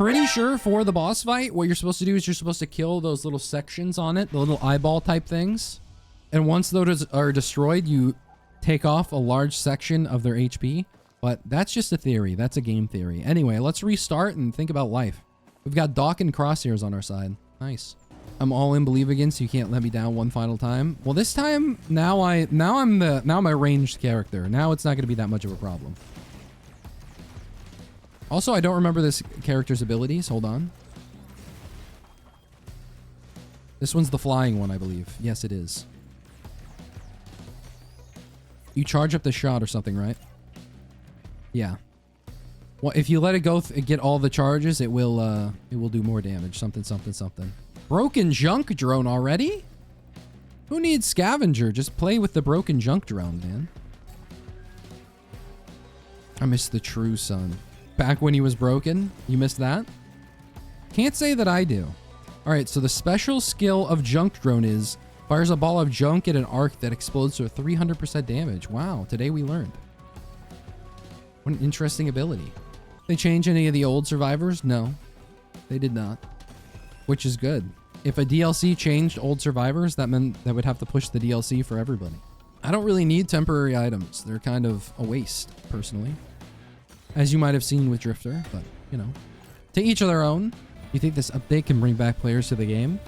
Pretty sure for the boss fight, what you're supposed to do is you're supposed to kill those little sections on it, the little eyeball type things. And once those are destroyed, you take off a large section of their HP. But that's just a theory. That's a game theory. Anyway, let's restart and think about life. We've got Doc and Crosshairs on our side. Nice. I'm all in Believe Again, so you can't let me down one final time. Well, this time, now I'm my ranged character. Now it's not going to be that much of a problem. Also, I don't remember this character's abilities. Hold on. This one's the flying one, I believe. Yes, it is. You charge up the shot or something, right? Yeah. Well, if you let it go get all the charges, it will do more damage. Something, something, something. Broken junk drone already? Who needs scavenger? Just play with the broken junk drone, man. I miss the true sun. Back when he was broken? You missed that? Can't say that I do. Alright, so the special skill of junk drone is fires a ball of junk at an arc that explodes to 300% damage. Wow, today we learned. What an interesting ability. They change any of the old survivors? No, they did not. Which is good. If a DLC changed old survivors, that meant that would have to push the DLC for everybody. I don't really need temporary items. They're kind of a waste, personally. As you might have seen with Drifter, but, you know. To each of their own. You think this update can bring back players to the game?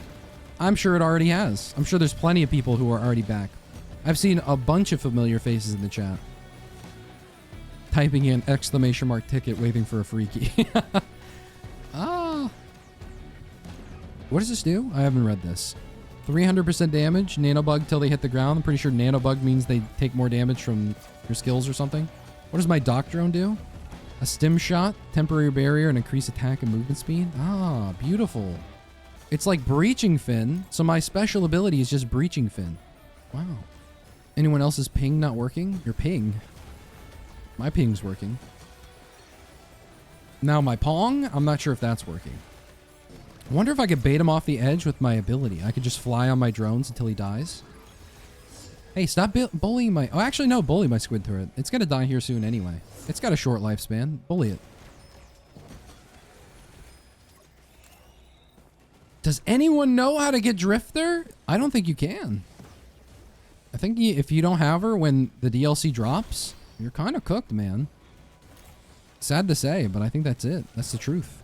I'm sure it already has. I'm sure there's plenty of people who are already back. I've seen a bunch of familiar faces in the chat. Typing in exclamation mark ticket waiting for a freaky. Ah. What does this do? I haven't read this. 300% damage, nanobug till they hit the ground. I'm pretty sure nanobug means they take more damage from your skills or something. What does my dock drone do? A stim shot, temporary barrier, and increase attack and movement speed. Ah, beautiful. It's like breaching fin. So my special ability is just breaching fin. Wow. Anyone else's ping not working? Your ping. My ping's working. Now my pong, I'm not sure if that's working. I wonder if I could bait him off the edge with my ability. I could just fly on my drones until he dies. Hey, stop bullying my... Oh, actually, no, bully my squid turret. It's going to die here soon anyway. It's got a short lifespan. Bully it. Does anyone know how to get Drifter? I don't think you can. I think if you don't have her when the DLC drops, you're kind of cooked, man. Sad to say, but I think that's it. That's the truth.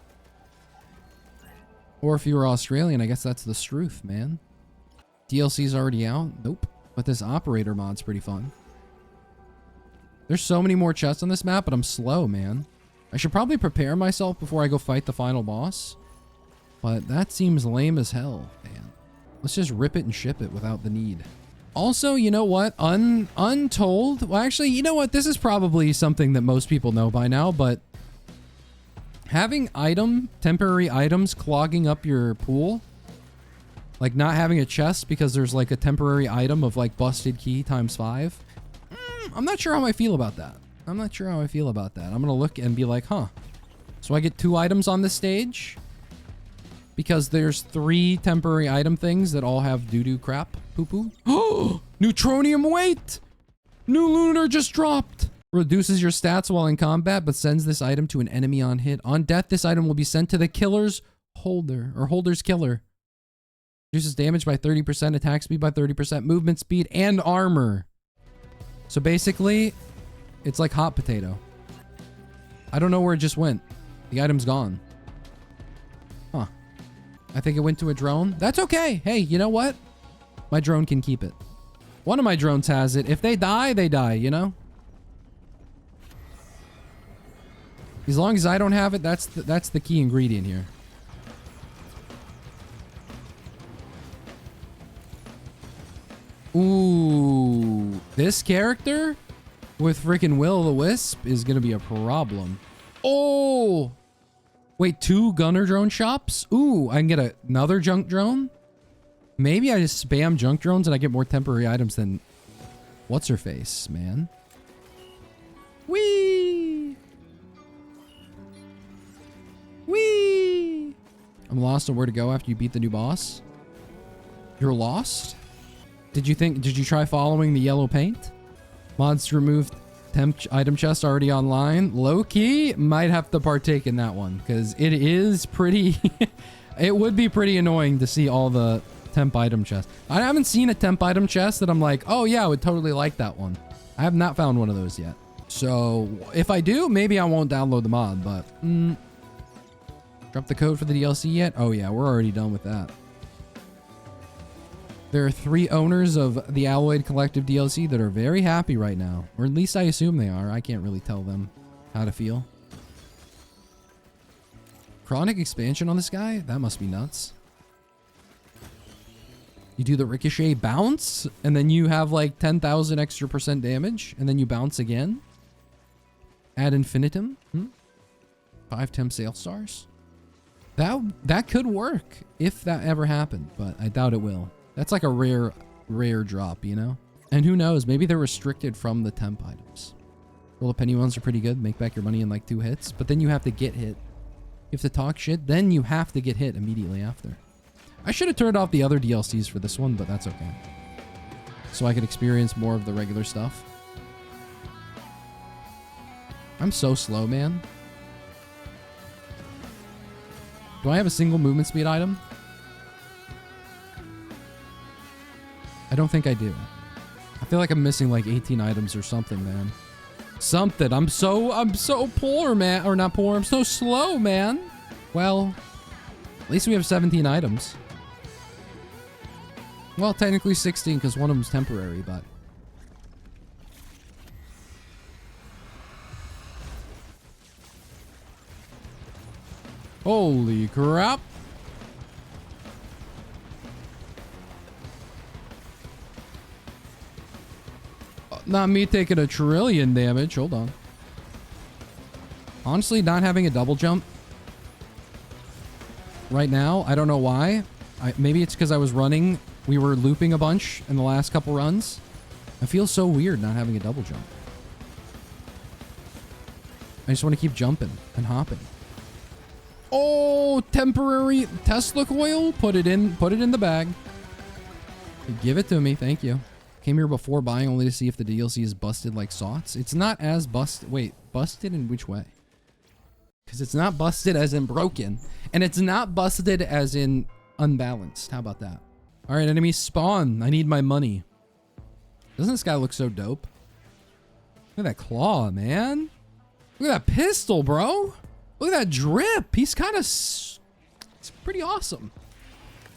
Or if you were Australian, I guess that's the truth, man. DLC's already out? Nope. But this operator mod's pretty fun. There's so many more chests on this map, but I'm slow, man. I should probably prepare myself before I go fight the final boss. But that seems lame as hell, man. Let's just rip it and ship it without the need. Also, you know what? Untold. Well, actually, you know what? This is probably something that most people know by now, but having temporary items clogging up your pool, like not having a chest because there's like a temporary item of like busted key times 5. I'm not sure how I feel about that. I'm not sure how I feel about that. I'm going to look and be like, huh. So I get 2 items on this stage because there's 3 temporary item things that all have doo-doo crap. Poo-poo. Oh, neutronium weight. New Lunar just dropped. Reduces your stats while in combat, but sends this item to an enemy on hit. On death, this item will be sent to the killer's holder, or holder's killer. Reduces damage by 30%, attack speed by 30%, movement speed, and armor. So basically, it's like hot potato. I don't know where it just went. The item's gone. Huh. I think it went to a drone. That's okay. Hey, you know what? My drone can keep it. One of my drones has it. If they die, you know? As long as I don't have it, that's the key ingredient here. Ooh, this character with freaking Will-o'-the-Wisp is gonna be a problem. Oh, wait, 2 gunner drone shops? Ooh, I can get another junk drone? Maybe I just spam junk drones and I get more temporary items than what's her face, man. Whee! Whee! I'm lost on where to go after you beat the new boss. You're lost? Did you try following the yellow paint? Mods to remove Temp item chest already online. Low key, might have to partake in that one because it is pretty... it would be pretty annoying to see all the temp item chests. I haven't seen a temp item chest that I'm like, oh yeah, I would totally like that one. I have not found one of those yet. So if I do, maybe I won't download the mod, but... drop the code for the DLC yet? Oh yeah, we're already done with that. There are 3 owners of the Alloyed Collective DLC that are very happy right now. Or at least I assume they are. I can't really tell them how to feel. Chronic expansion on this guy? That must be nuts. You do the ricochet bounce, and then you have like 10,000 extra % damage, and then you bounce again. Ad infinitum. 5 temp sale stars. That could work if that ever happened, but I doubt it will. That's like a rare drop, you know? And who knows, maybe they're restricted from the temp items. Roll a penny ones are pretty good. Make back your money in like 2 hits, but then you have to get hit. You have to talk shit, then you have to get hit immediately after. I should have turned off the other DLCs for this one, but that's okay. So I could experience more of the regular stuff. I'm so slow, man. Do I have a single movement speed item? I don't think I do. I feel like I'm missing like 18 items or something, man. Something. I'm so poor, man. Or not poor. I'm so slow, man. Well, at least we have 17 items. Well, technically 16 because one of them's temporary, but... Holy crap. Not me taking a trillion damage. Hold on. Honestly, not having a double jump right now, I don't know why. Maybe it's because I was running. We were looping a bunch in the last couple runs. I feel so weird not having a double jump. I just want to keep jumping and hopping. Oh, temporary Tesla coil. Put it in the bag. Give it to me. Thank you. Came here before buying only to see if the DLC is busted like sots. It's not as busted. Wait, busted in which way? Because it's not busted as in broken. And it's not busted as in unbalanced. How about that? All right, enemies spawn. I need my money. Doesn't this guy look so dope? Look at that claw, man. Look at that pistol, bro. Look at that drip. He's kind of... It's pretty awesome.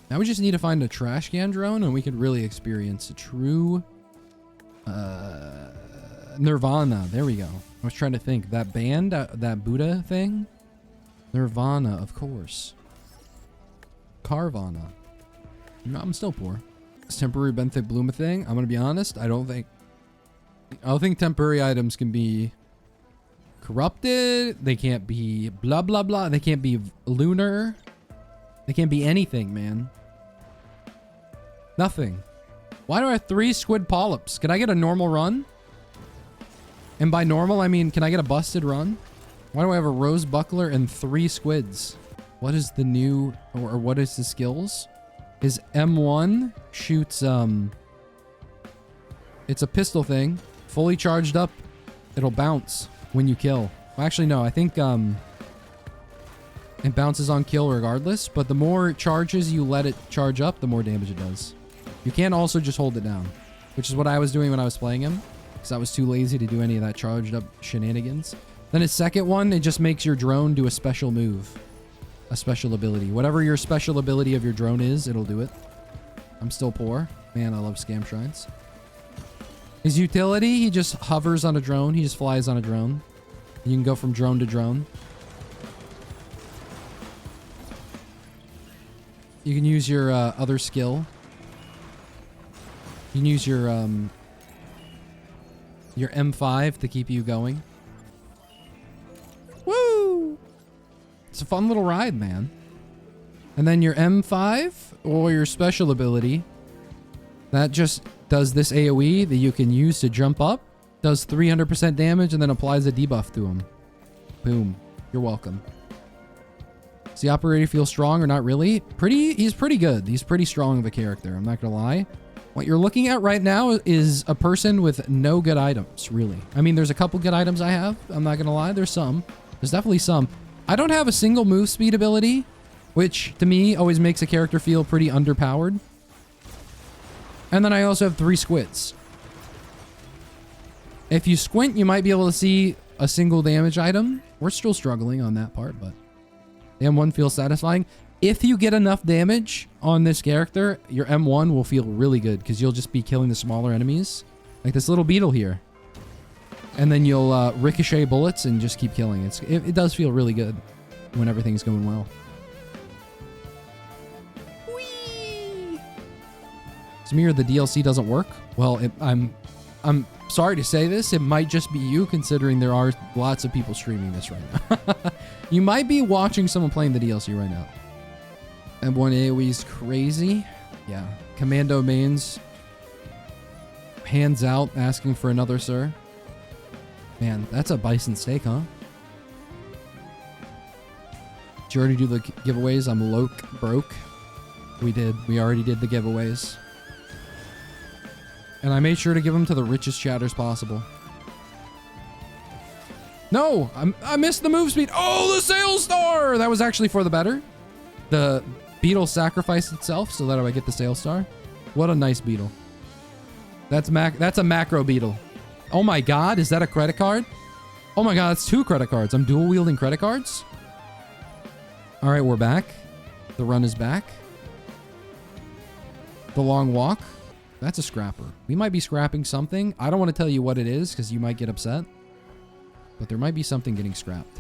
Now we just need to find a trash can drone and we can really experience a true... Nirvana. There we go. I was trying to think. That band, that Buddha thing? Nirvana, of course. Carvana. No, I'm still poor. This temporary benthic bloom thing, I'm going to be honest, I don't think temporary items can be corrupted. They can't be blah, blah, blah. They can't be lunar. They can't be anything, man. Nothing. Why do I have 3 squid polyps? Can I get a normal run? And by normal, I mean, can I get a busted run? Why do I have a rose buckler and 3 squids? What is the new, or what is the skills? His M1 shoots, it's a pistol thing. Fully charged up, it'll bounce when you kill. Well, actually, no, I think, it bounces on kill regardless, but the more charges you let it charge up, the more damage it does. You can also just hold it down, which is what I was doing when I was playing him, because I was too lazy to do any of that charged up shenanigans. Then his second one, it just makes your drone do a special move. A special ability. Whatever your special ability of your drone is, it'll do it. I'm still poor. Man, I love scam shrines. His utility, he just hovers on a drone. He just flies on a drone. You can go from drone to drone. You can use your other skill. You can use your M5 to keep you going. Woo! It's a fun little ride, man. And then your M5 or your special ability, that just does this AoE that you can use to jump up, does 300% damage, and then applies a debuff to him. Boom. You're welcome. Does the operator feel strong or not really? He's pretty good. He's pretty strong of a character. I'm not gonna lie. What you're looking at right now is a person with no good items, really. I mean, there's a couple good items I have. I'm not going to lie. There's some. There's definitely some. I don't have a single move speed ability, which to me always makes a character feel pretty underpowered. And then I also have 3 squids. If you squint, you might be able to see a single damage item. We're still struggling on that part, but the M1 feels satisfying. If you get enough damage on this character, your M1 will feel really good because you'll just be killing the smaller enemies. Like this little beetle here. And then you'll ricochet bullets and just keep killing. It does feel really good when everything's going well. Whee! Samir, the DLC doesn't work? Well, I'm sorry to say this. It might just be you, considering there are lots of people streaming this right now. You might be watching someone playing the DLC right now. M1 AoE's crazy. Yeah. Commando mains. Hands out, asking for another, sir. Man, that's a bison steak, huh? Did you already do the giveaways? I'm broke. We did. We already did the giveaways. And I made sure to give them to the richest chatters possible. No! I missed the move speed. Oh, the Sail Star! That was actually for the better. The beetle sacrificed itself so that I get the Sail Star. What a nice beetle. That's a macro beetle. Oh my god, is that a credit card? Oh my god, that's 2 credit cards. I'm dual wielding credit cards. All right, we're back. The run is back. The long walk. That's a scrapper. We might be scrapping something. I don't want to tell you what it is because you might get upset. But there might be something getting scrapped.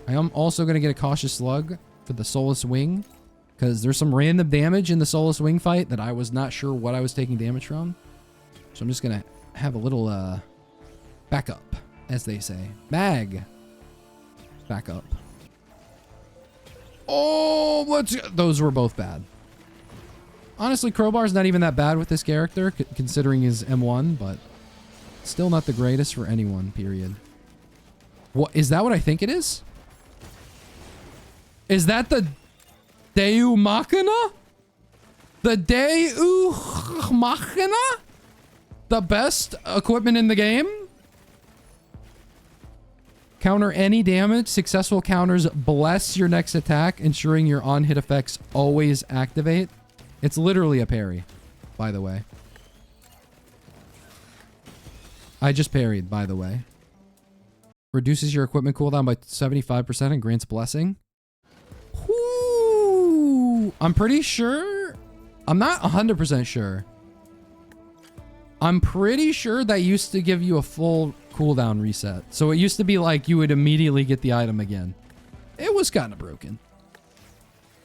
I am also going to get a cautious slug for the Solus wing. Because there's some random damage in the Solus wing fight that I was not sure what I was taking damage from. So I'm just going to have a little backup, as they say. Bag. Backup. Oh, those were both bad. Honestly, Crowbar's not even that bad with this character, considering his M1, but still not the greatest for anyone, period. What, is that what I think it is? Is that the Deu Machina? The Deu Machina? The best equipment in the game? Counter any damage. Successful counters bless your next attack, ensuring your on-hit effects always activate. It's literally a parry, by the way. I just parried, by the way. Reduces your equipment cooldown by 75% and grants blessing. Whoo! I'm pretty sure. I'm not 100% sure. I'm pretty sure that used to give you a full cooldown reset. So it used to be like you would immediately get the item again. It was kind of broken.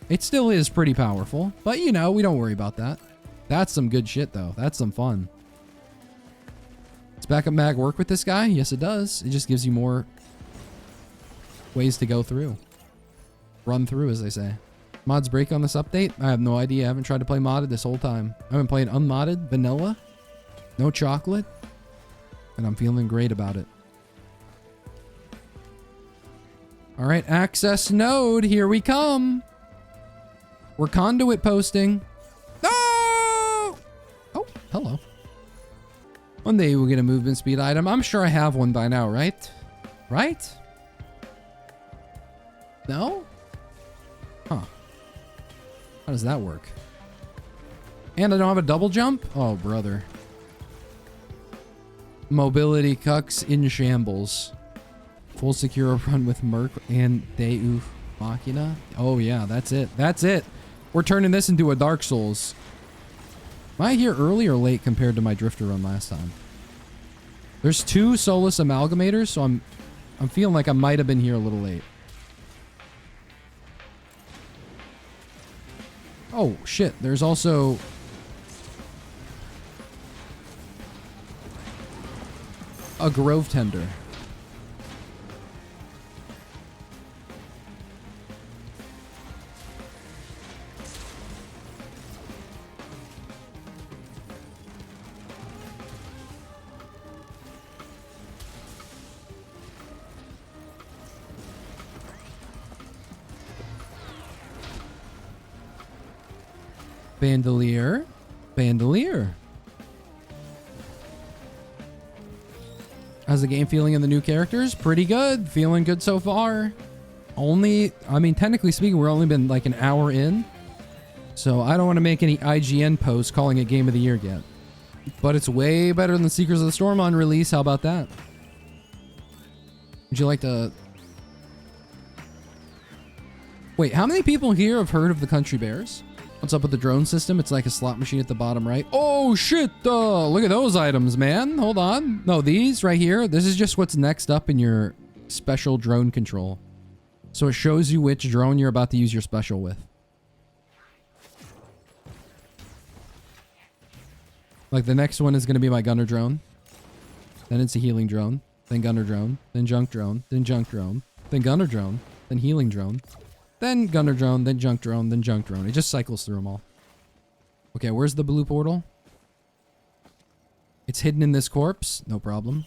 It still is pretty powerful, but you know, we don't worry about that. That's some good shit though. That's some fun. Does backup mag work with this guy? Yes, it does. It just gives you more ways to go through. Run through, as they say. Mods break on this update? I have no idea. I haven't tried to play modded this whole time. I've been playing unmodded, vanilla, no chocolate, and I'm feeling great about it. All right, access node, here we come. We're conduit posting. No! Oh, hello. One day we'll get a movement speed item. I'm sure I have one by now, right? Right? No? Huh. How does that work? And I don't have a double jump? Oh, brother. Mobility cucks in shambles. Full secure run with Merc and Deus Machina. Oh, yeah, that's it. That's it. We're turning this into a Dark Souls. Am I here early or late compared to my Drifter run last time? There's 2 Solus Amalgamators, so I'm feeling like I might have been here a little late. Oh, shit. There's also... a Grove Tender. Bandolier. Bandolier. How's the game feeling in the new characters? Pretty good. Feeling good so far. Only, I mean, technically speaking, we're only been like an hour in. So I don't want to make any IGN posts calling it Game of the Year yet. But it's way better than the Seekers of the Storm on release. How about that? Would you like to... Wait, how many people here have heard of the Country Bears? What's up with the drone system? It's like a slot machine at the bottom right. Oh, shit! Look at those items, man. Hold on. No, these right here. This is just what's next up in your special drone control. So it shows you which drone you're about to use your special with. Like the next one is going to be my gunner drone. Then it's a healing drone. Then gunner drone. Then junk drone. Then junk drone. Then gunner drone. Then healing drone. Then gunner drone. Then junk drone. Then junk drone. It just cycles through them all. Okay, where's the blue portal? It's hidden in this corpse. No problem.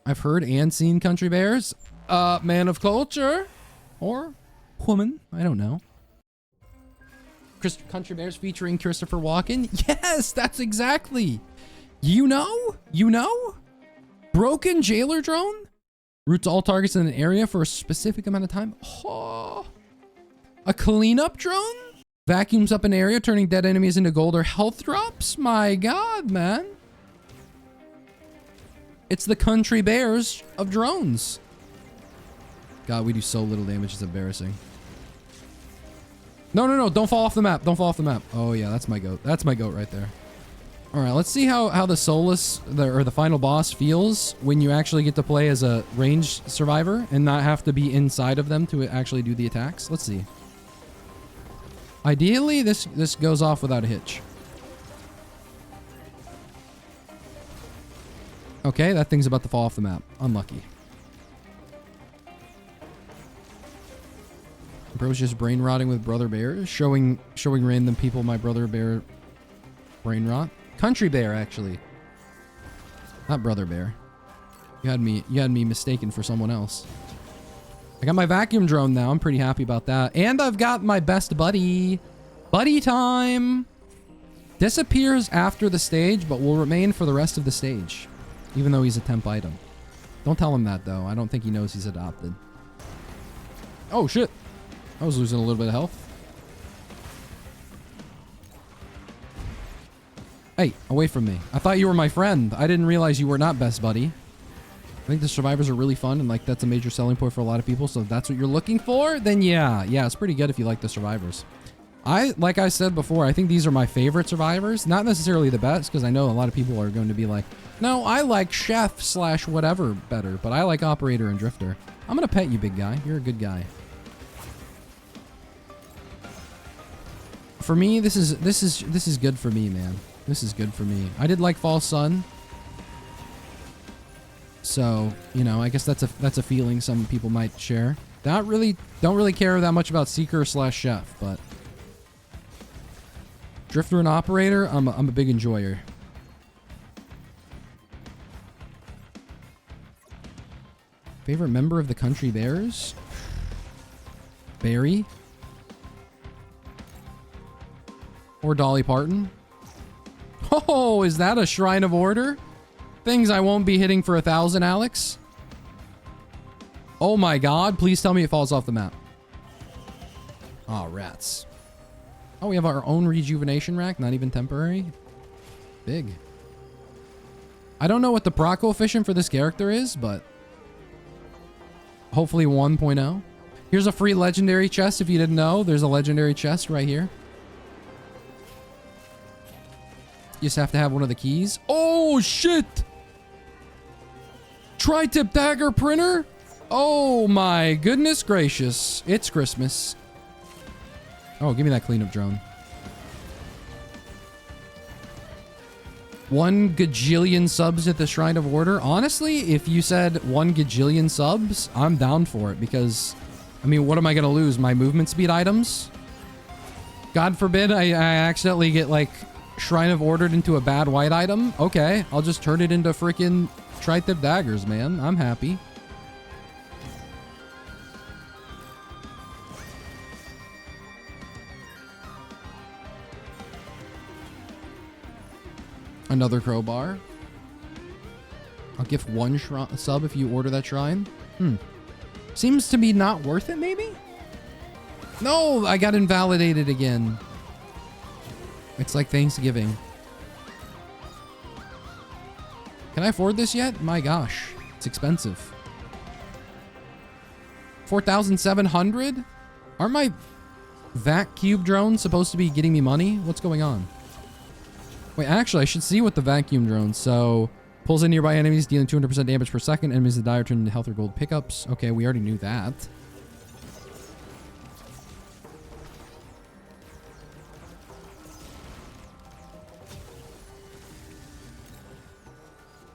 I've heard and seen Country Bears. Man of culture. Or woman. I don't know. Country Bears featuring Christopher Walken. Yes, that's exactly. You know? You know? Broken jailer drone? Routes all targets in an area for a specific amount of time. Oh. A cleanup drone? Vacuums up an area, turning dead enemies into gold or health drops? My god, man. It's the Country Bears of drones. God, we do so little damage, it's embarrassing. No, no, no, don't fall off the map. Don't fall off the map. Oh, yeah, that's my goat. That's my goat right there. All right, let's see how the SOLUS, or the final boss, feels when you actually get to play as a ranged survivor and not have to be inside of them to actually do the attacks. Let's see. Ideally, this goes off without a hitch. Okay, that thing's about to fall off the map. Unlucky. Bro's just brain rotting with brother bear, showing random people my brother bear brain rot. Country Bear, actually. Not brother bear. You had me mistaken for someone else. I got my vacuum drone now. I'm pretty happy about that. And I've got my best buddy. Buddy time. Disappears after the stage, but will remain for the rest of the stage. Even though he's a temp item. Don't tell him that, though. I don't think he knows he's adopted. Oh, shit. I was losing a little bit of health. Hey, away from me. I thought you were my friend. I didn't realize you were not best buddy. I think the survivors are really fun, and like that's a major selling point for a lot of people. So if that's what you're looking for, then yeah, it's pretty good if you like the survivors. Like I said before, I think these are my favorite survivors. Not necessarily the best, because I know a lot of people are going to be like, no, I like chef / whatever better, but I like operator and drifter. I'm gonna pet you, big guy. You're a good guy. For me, this is good for me, man. This is good for me. I did like Fall Sun. So, you know, I guess that's a feeling some people might share. Don't really care that much about Seeker / Chef, but Drifter and Operator, I'm a big enjoyer. Favorite member of the Country Bears? Barry? Or Dolly Parton? Oh, is that a Shrine of Order? Things I won't be hitting for 1,000, Alex. Oh my god, please tell me it falls off the map. Oh, rats. Oh, we have our own rejuvenation rack, not even temporary. Big. I don't know what the proc coefficient for this character is, but hopefully 1.0. Here's a free legendary chest if you didn't know. There's a legendary chest right here. You just have to have one of the keys. Oh, shit! Tri-tip dagger printer? Oh, my goodness gracious. It's Christmas. Oh, give me that cleanup drone. 1 gajillion subs at the Shrine of Order. Honestly, if you said 1 gajillion subs, I'm down for it because, I mean, what am I going to lose? My movement speed items? God forbid I accidentally get, like, Shrine of Ordered into a bad white item. Okay, I'll just turn it into freaking tri-tip daggers, man. I'm happy. Another crowbar. I'll gift one sub if you order that shrine. Seems to be not worth it, maybe? No, I got invalidated again. It's like Thanksgiving. Can I afford this yet? My gosh, it's expensive. 4,700? Aren't my vac cube drones supposed to be getting me money? What's going on? Wait, actually, I should see what the vacuum drone. So, pulls in nearby enemies, dealing 200% damage per second. Enemies that die are turned into health or gold pickups. Okay, we already knew that.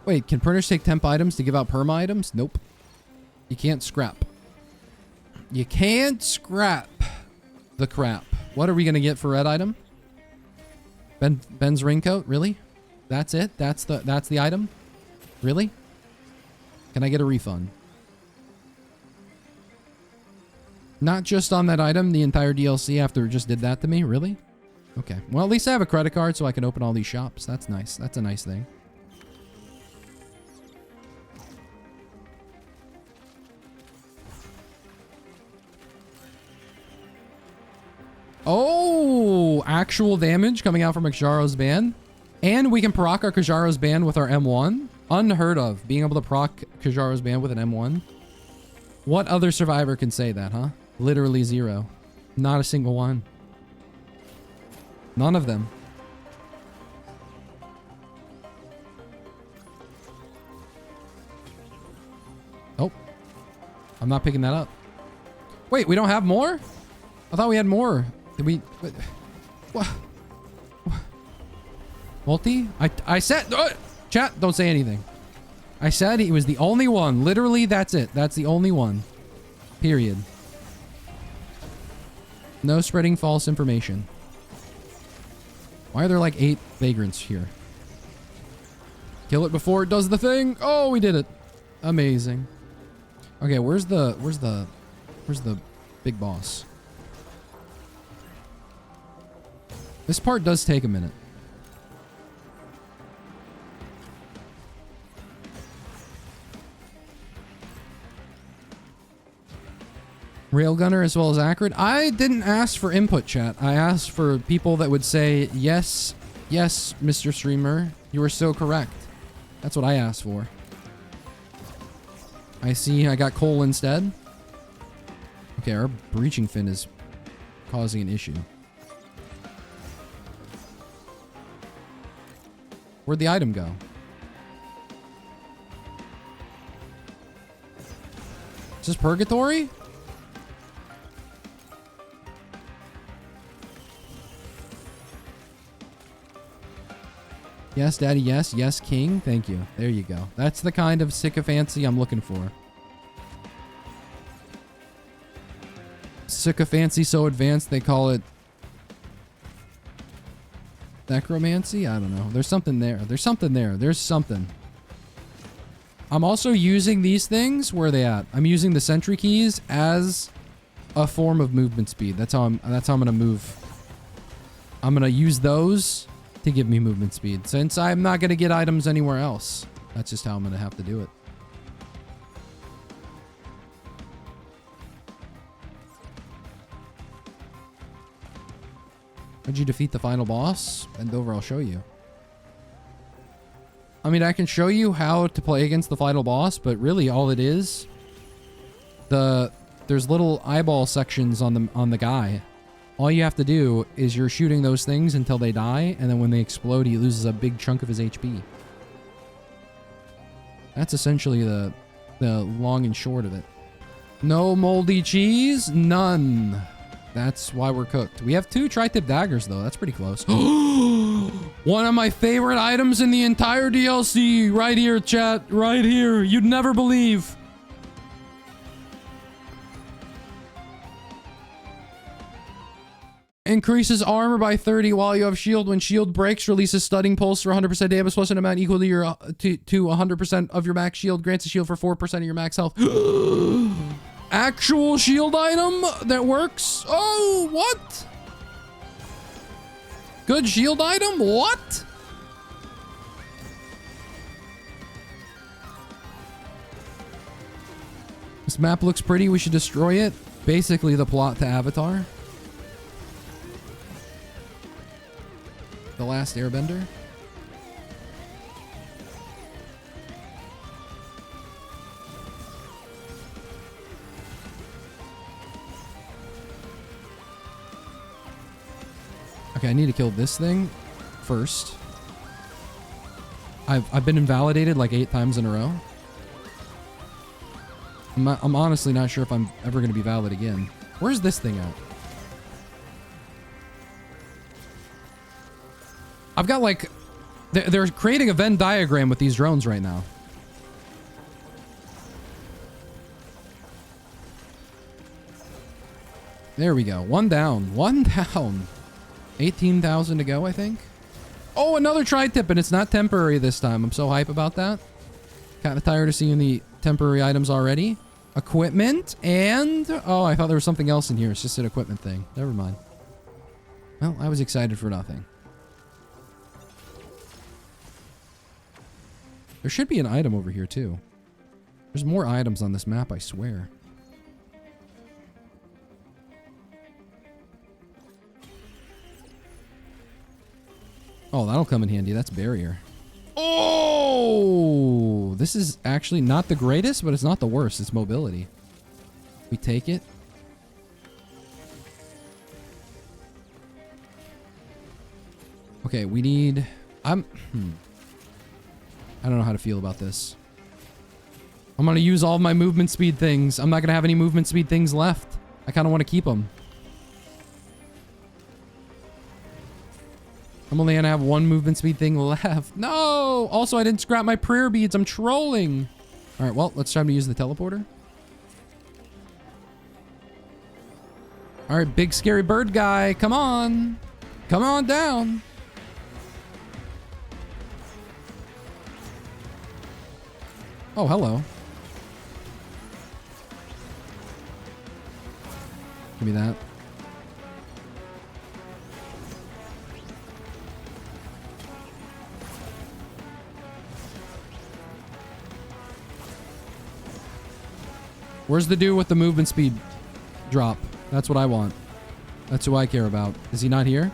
Wait, can printers take temp items to give out perma items? Nope. You can't scrap. You can't scrap the crap. What are we going to get for red item? Ben's raincoat? Really? That's it? That's the item? Really? Can I get a refund? Not just on that item, the entire DLC after it just did that to me? Really? Okay. Well, at least I have a credit card so I can open all these shops. That's nice. That's a nice thing. Oh, actual damage coming out from Kajaro's band. And we can proc our Kajaro's band with our M1. Unheard of, being able to proc Kajaro's band with an M1. What other survivor can say that, huh? Literally zero. Not a single one. None of them. Oh. I'm not picking that up. Wait, we don't have more? I thought we had more. Did we... What? Multi? I said... chat, don't say anything. I said he was the only one. Literally, that's it. That's the only one. Period. No spreading false information. Why are there like 8 vagrants here? Kill it before it does the thing. Oh, we did it. Amazing. Okay, where's the big boss? This part does take a minute. Railgunner as well as accurate. I didn't ask for input, chat. I asked for people that would say, yes, yes, Mr. Streamer, you are so correct. That's what I asked for. I see I got coal instead. Okay, our breaching fin is causing an issue. Where'd the item go? Is this purgatory? Yes, Daddy, yes. Yes, King. Thank you. There you go. That's the kind of sycophancy I'm looking for. Sycophancy so advanced they call it necromancy? I don't know. There's something there. There's something there. There's something. I'm also using these things. Where are they at? I'm using the sentry keys as a form of movement speed. That's how I'm gonna move. I'm gonna use those to give me movement speed, since I'm not gonna get items anywhere else. That's just how I'm gonna have to do it. How'd you defeat the final boss? Bend over, I'll show you. I mean, I can show you how to play against the final boss, but really all it is, there's little eyeball sections on the guy. All you have to do is you're shooting those things until they die, and then when they explode, he loses a big chunk of his HP. That's essentially the long and short of it. No moldy cheese? None. That's why we're cooked. We have 2 tri-tip daggers, though. That's pretty close. One of my favorite items in the entire DLC. Right here, chat. Right here. You'd never believe. Increases armor by 30 while you have shield. When shield breaks, releases stunning pulse for 100% damage plus an amount equal to your to 100% of your max shield. Grants a shield for 4% of your max health. Actual shield item that works? Oh, what? Good shield item? What? This map looks pretty. We should destroy it. Basically the plot to Avatar. The Last Airbender. Okay, I need to kill this thing first. I've been invalidated like 8 times in a row. I'm honestly not sure if I'm ever going to be valid again. Where's this thing at? I've got like... They're creating a Venn diagram with these drones right now. There we go. One down. One down. 18,000 to go, I think. Oh, another tri-tip, and it's not temporary this time. I'm so hype about that. Kind of tired of seeing the temporary items already. Equipment, and... Oh, I thought there was something else in here. It's just an equipment thing. Never mind. Well, I was excited for nothing. There should be an item over here, too. There's more items on this map, I swear. Oh, that'll come in handy. That's barrier. Oh! This is actually not the greatest, but it's not the worst. It's mobility. We take it. Okay, we need... I don't know how to feel about this. I'm going to use all of my movement speed things. I'm not going to have any movement speed things left. I kind of want to keep them. I'm only gonna have one movement speed thing left. No! Also, I didn't scrap my prayer beads. I'm trolling. All right, well, let's try to use the teleporter. All right, big scary bird guy. Come on. Come on down. Oh, hello. Give me that. Where's the dude with the movement speed drop? That's what I want. That's who I care about. Is he not here?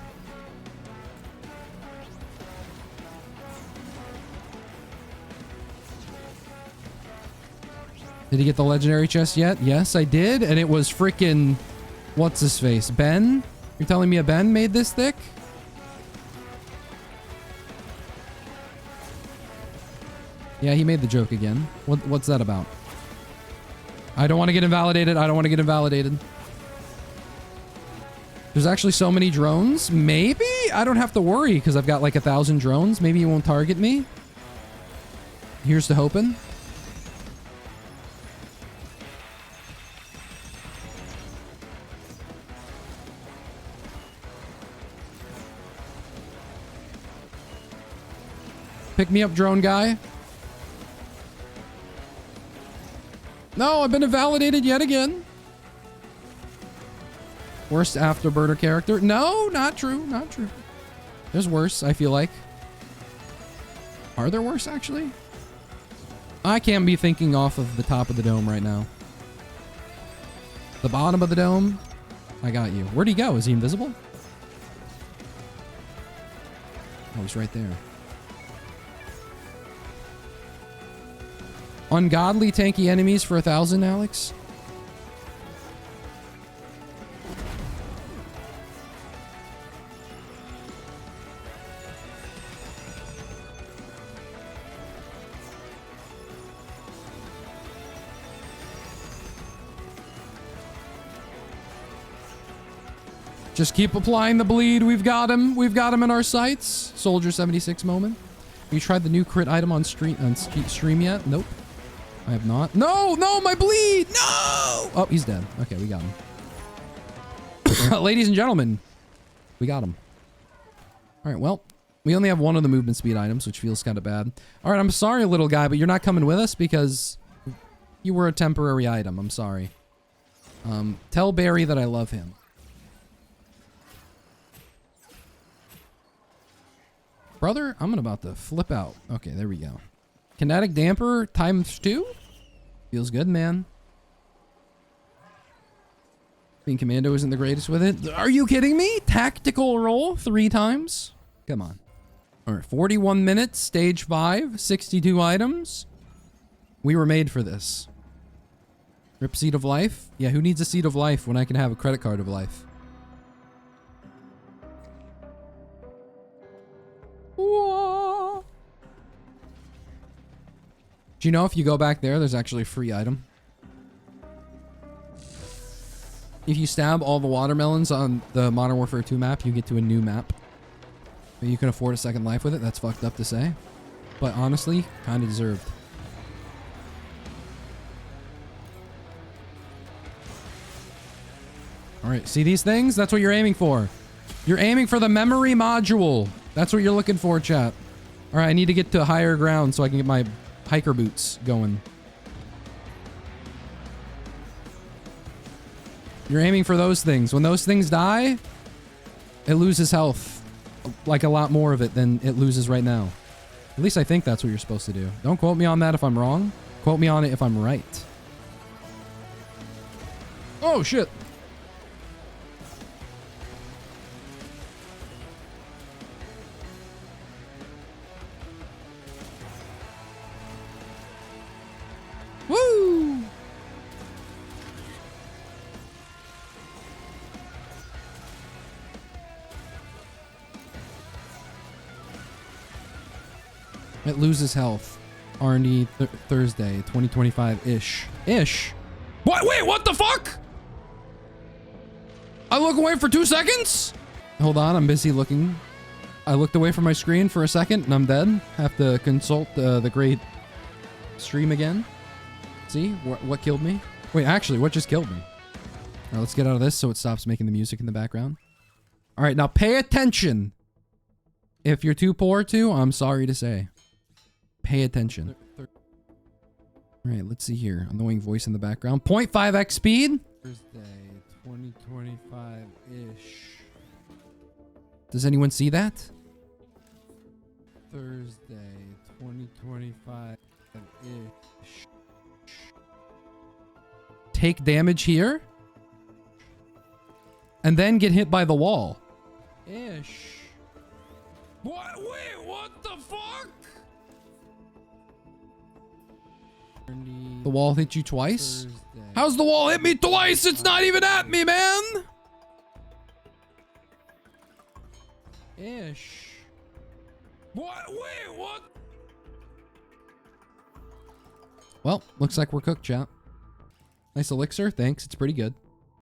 Did he get the legendary chest yet? Yes, I did. And it was freaking... What's his face? Ben? You're telling me a Ben made this thick? Yeah, he made the joke again. What's that about? I don't want to get invalidated. I don't want to get invalidated. There's actually so many drones. Maybe I don't have to worry because I've got like 1,000 drones. Maybe he won't target me. Here's to hoping. Pick me up, drone guy. No, I've been invalidated yet again. Worst afterburner character. No, not true. Not true. There's worse, I feel like. Are there worse, actually? I can't be thinking off of the top of the dome right now. The bottom of the dome? I got you. Where'd he go? Is he invisible? Oh, he's right there. Ungodly tanky enemies for 1,000, Alex. Just keep applying the bleed. We've got him. We've got him in our sights. Soldier 76 moment. Have you tried the new crit item on stream yet? Nope. I have not. No, no, my bleed. No. Oh, he's dead. Okay, we got him. Ladies and gentlemen, we got him. All right, well, we only have one of the movement speed items, which feels kind of bad. All right, I'm sorry, little guy, but you're not coming with us because you were a temporary item. I'm sorry. Tell Barry that I love him. Brother, I'm about to flip out. Okay, there we go. Kinetic damper times 2? Feels good, man. Being commando isn't the greatest with it. Are you kidding me? Tactical roll 3 times? Come on. All right, 41 minutes, stage 5, 62 items. We were made for this. Rip seed of life? Yeah, who needs a seed of life when I can have a credit card of life? Whoa. Do you know if you go back there, there's actually a free item? If you stab all the watermelons on the Modern Warfare 2 map, you get to a new map. But you can afford a second life with it. That's fucked up to say. But honestly, kind of deserved. Alright, see these things? That's what you're aiming for. You're aiming for the memory module. That's what you're looking for, chat. Alright, I need to get to higher ground so I can get my hiker boots going. You're aiming for those things. When those things die, it loses health. Like a lot more of it than it loses right now. At least I think that's what you're supposed to do. Don't quote me on that if I'm wrong. Quote me on it if I'm right. Oh, shit. Woo! It loses health. R&D Thursday, 2025-ish. Ish? What? Wait, what the fuck? I look away for 2 seconds? Hold on, I'm busy looking. I looked away from my screen for a second and I'm dead. Have to consult the great stream again. See? What killed me? Wait, actually, what just killed me? All right, let's get out of this so it stops making the music in the background. All right, now pay attention. If you're too poor to, I'm sorry to say. Pay attention. All right, let's see here. Annoying voice in the background. 0.5x speed. Thursday, 2025-ish. Does anyone see that? Thursday, 2025-ish. Take damage here. And then get hit by the wall. Ish. What? Wait, what the fuck? The wall hit you twice? Thursday. How's the wall hit me twice? It's not even at me, man! Ish. What? Wait, what? Well, looks like we're cooked, chat. Nice elixir. Thanks. It's pretty good.